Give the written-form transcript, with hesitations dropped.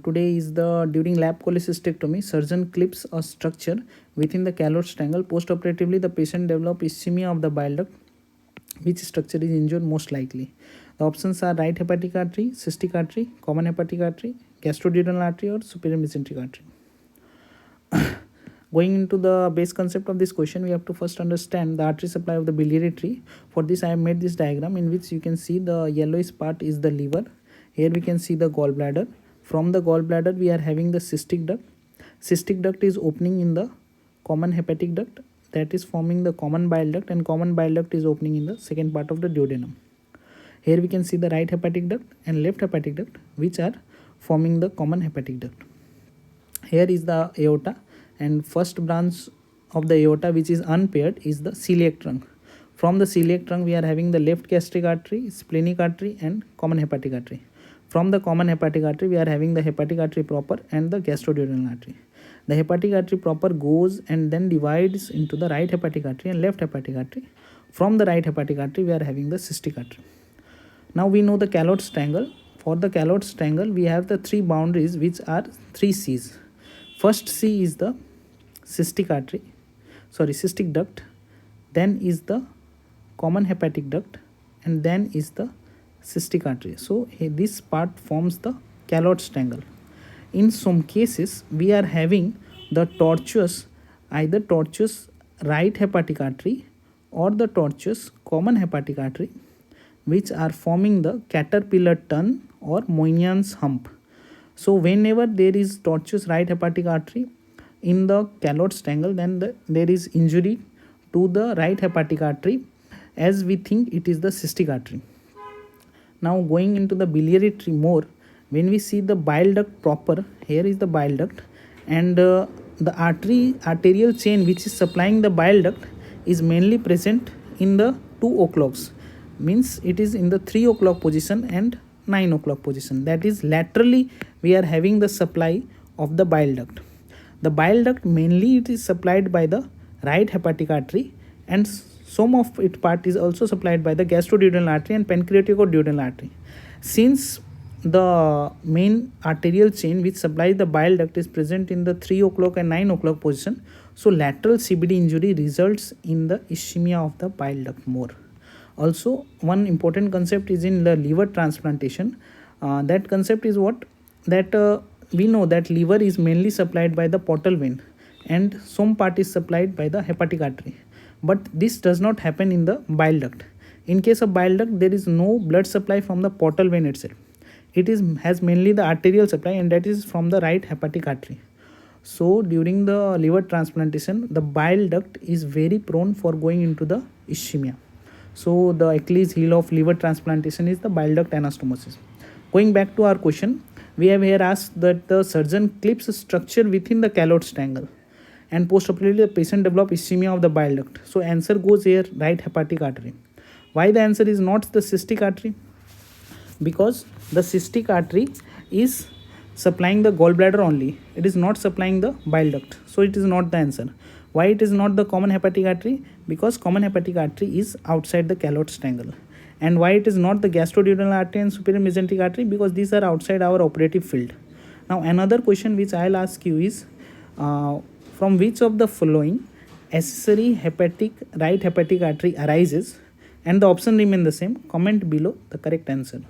Today is the during lap cholecystectomy, surgeon clips a structure within the Calots triangle. Post-operatively, the patient develops ischemia of the bile duct. Which structure is injured most likely? The options are right hepatic artery, cystic artery, common hepatic artery, gastroduodenal artery, or superior mesenteric artery. Going into the base concept of this question, we have to first understand the artery supply of the biliary tree. For this, I have made this diagram in which you can see the yellowish part is the liver. Here we can see the gallbladder. From the gallbladder, we are having the cystic duct. Cystic duct is opening in the common hepatic duct, that is forming the common bile duct, and common bile duct is opening in the second part of the duodenum. Here we can see the right hepatic duct and left hepatic duct, which are forming the common hepatic duct. Here is the aorta, and first branch of the aorta which is unpaired is the celiac trunk. From the celiac trunk, we are having the left gastric artery, splenic artery, and common hepatic artery. From the common hepatic artery, we are having the hepatic artery proper and the gastroduodenal artery. The hepatic artery proper goes and then divides into the right hepatic artery and left hepatic artery. From the right hepatic artery, we are having the cystic artery. Now we know the Calots triangle. For the Calots triangle, we have the three boundaries which are three C's. First C is the cystic duct, then is the common hepatic duct, and then is the cystic artery. So this part forms the Calots triangle. In some cases, we are having the either tortuous right hepatic artery or the tortuous common hepatic artery, which are forming the caterpillar turn or Moynihan's hump. So whenever there is tortuous right hepatic artery in the Calots triangle, then there is injury to the right hepatic artery, as we think it is the cystic artery. Now going into the biliary tree more, when we see the bile duct proper, here is the bile duct, and the arterial chain which is supplying the bile duct is mainly present in the 2 o'clocks, means it is in the 3 o'clock position and 9 o'clock position. That is, laterally we are having the supply of the bile duct. The bile duct mainly it is supplied by the right hepatic artery, and some of its part is also supplied by the gastroduodenal artery and pancreaticoduodenal artery. Since the main arterial chain which supplies the bile duct is present in the 3 o'clock and 9 o'clock position, so lateral CBD injury results in the ischemia of the bile duct more. Also, one important concept is in the liver transplantation. That concept is what? That we know that liver is mainly supplied by the portal vein and some part is supplied by the hepatic artery. But this does not happen in the bile duct. In case of bile duct, there is no blood supply from the portal vein itself. It has mainly the arterial supply, and that is from the right hepatic artery. So during the liver transplantation, the bile duct is very prone for going into the ischemia. So the Achilles heel of liver transplantation is the bile duct anastomosis. Going back to our question, we have here asked that the surgeon clips a structure within the Calots triangle, and post-operatively the patient develops ischemia of the bile duct. So answer goes here, right hepatic artery. Why the answer is not the cystic artery? Because the cystic artery is supplying the gallbladder only. It is not supplying the bile duct. So it is not the answer. Why it is not the common hepatic artery? Because common hepatic artery is outside the Calots triangle. And why it is not the gastroduodenal artery and superior mesenteric artery? Because these are outside our operative field. Now another question which I will ask you is, from which of the following accessory right hepatic artery arises? And the option remain the same. Comment below the correct answer.